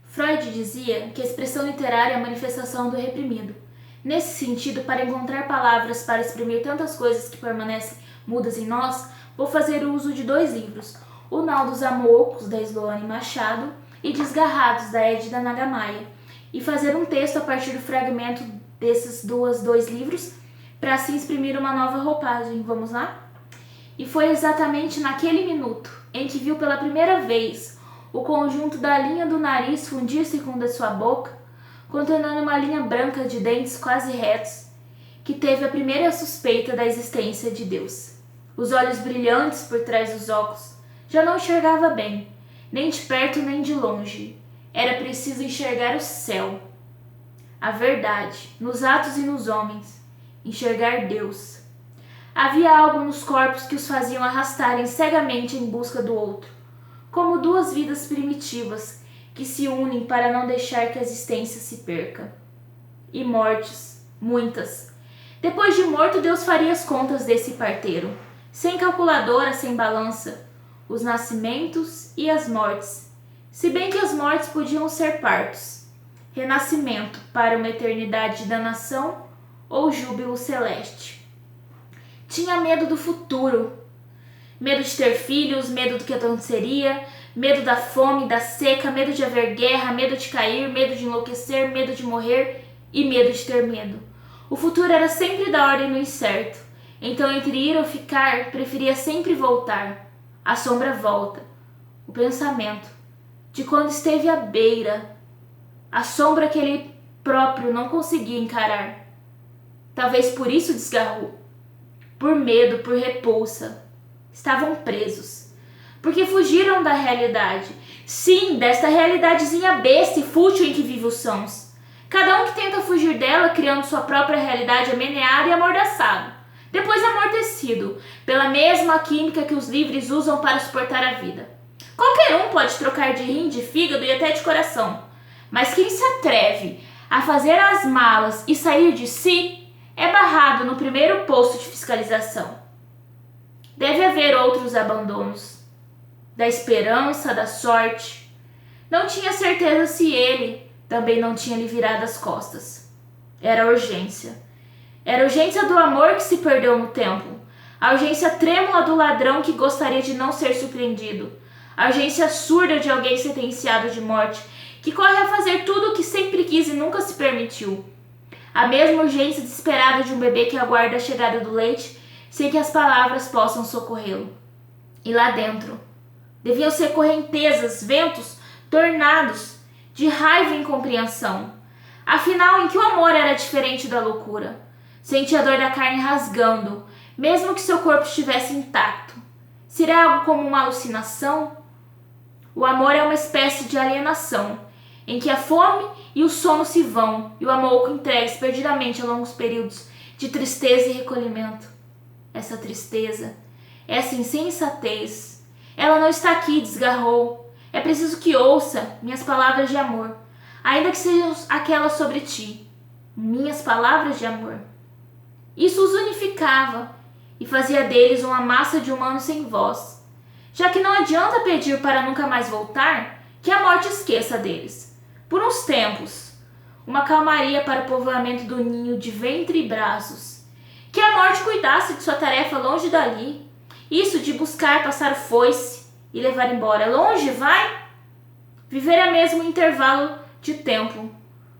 Freud dizia que a expressão literária é a manifestação do reprimido. Nesse sentido, para encontrar palavras para exprimir tantas coisas que permanecem mudas em nós, vou fazer uso de 2 livros, O Nau dos Amoocos, da Sloane Machado, e Desgarrados, da Edda Nagamaia, e fazer um texto a partir do fragmento desses dois livros, para assim exprimir uma nova roupagem. Vamos lá? E foi exatamente naquele minuto em que viu pela primeira vez o conjunto da linha do nariz fundir-se com o da sua boca, contornando uma linha branca de dentes quase retos, que teve a primeira suspeita da existência de Deus. Os olhos brilhantes por trás dos óculos já não enxergava bem, nem de perto nem de longe. Era preciso enxergar o céu, a verdade, nos atos e nos homens, enxergar Deus. Havia algo nos corpos que os faziam arrastarem cegamente em busca do outro, como 2 vidas primitivas que se unem para não deixar que a existência se perca. E mortes, muitas. Depois de morto, Deus faria as contas desse parteiro, sem calculadora, sem balança, os nascimentos e as mortes, se bem que as mortes podiam ser partos, renascimento para uma eternidade de danação ou júbilo celeste. Tinha medo do futuro, medo de ter filhos, medo do que aconteceria, medo da fome, da seca, medo de haver guerra, medo de cair, medo de enlouquecer, medo de morrer e medo de ter medo. O futuro era sempre da ordem do incerto, então entre ir ou ficar, preferia sempre voltar. A sombra volta, o pensamento, de quando esteve à beira, a sombra que ele próprio não conseguia encarar. Talvez por isso desgarrou, por medo, por repulsa. Estavam presos, porque fugiram da realidade. Sim, desta realidadezinha besta e fútil em que vivem os sãos. Cada um que tenta fugir dela, criando sua própria realidade ameneada e amordaçado, depois amortecido, pela mesma química que os livres usam para suportar a vida. Qualquer um pode trocar de rim, de fígado e até de coração, mas quem se atreve a fazer as malas e sair de si é barrado no primeiro posto de fiscalização. Deve haver outros abandonos, da esperança, da sorte. Não tinha certeza se ele também não tinha lhe virado as costas. Era urgência. Era a urgência do amor que se perdeu no tempo, a urgência trêmula do ladrão que gostaria de não ser surpreendido, a urgência surda de alguém sentenciado de morte, que corre a fazer tudo o que sempre quis e nunca se permitiu. A mesma urgência desesperada de um bebê que aguarda a chegada do leite, sem que as palavras possam socorrê-lo. E lá dentro, deviam ser correntezas, ventos, tornados, de raiva e incompreensão. Afinal, em que o amor era diferente da loucura? Sentia a dor da carne rasgando, mesmo que seu corpo estivesse intacto. Seria algo como uma alucinação? O amor é uma espécie de alienação, em que a fome e o sono se vão e o amor entregue perdidamente a longos períodos de tristeza e recolhimento. Essa tristeza, essa insensatez, ela não está aqui, desgarrou. É preciso que ouça minhas palavras de amor, ainda que sejam aquelas sobre ti. Minhas palavras de amor. Isso os unificava e fazia deles uma massa de humanos sem voz, já que não adianta pedir para nunca mais voltar, que a morte esqueça deles. Por uns tempos, uma calmaria para o povoamento do ninho de ventre e braços, que a morte cuidasse de sua tarefa longe dali, isso de buscar passar o foice e levar embora. Longe, vai? Viver é mesmo um intervalo de tempo,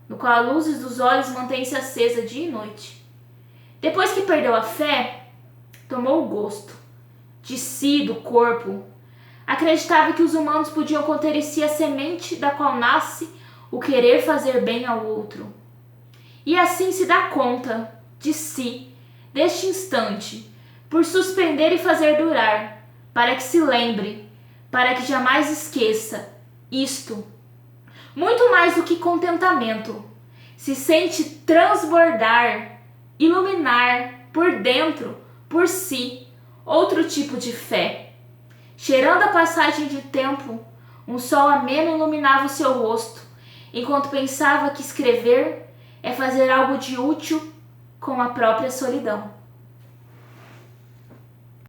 no qual a luz dos olhos mantém-se acesa dia e noite. Depois que perdeu a fé, tomou o gosto de si, do corpo. Acreditava que os humanos podiam conter em si a semente da qual nasce o querer fazer bem ao outro. E assim se dá conta de si, deste instante, por suspender e fazer durar, para que se lembre, para que jamais esqueça isto. Muito mais do que contentamento, se sente transbordar, iluminar por dentro, por si, outro tipo de fé. Cheirando a passagem de tempo, um sol ameno iluminava o seu rosto, enquanto pensava que escrever é fazer algo de útil com a própria solidão.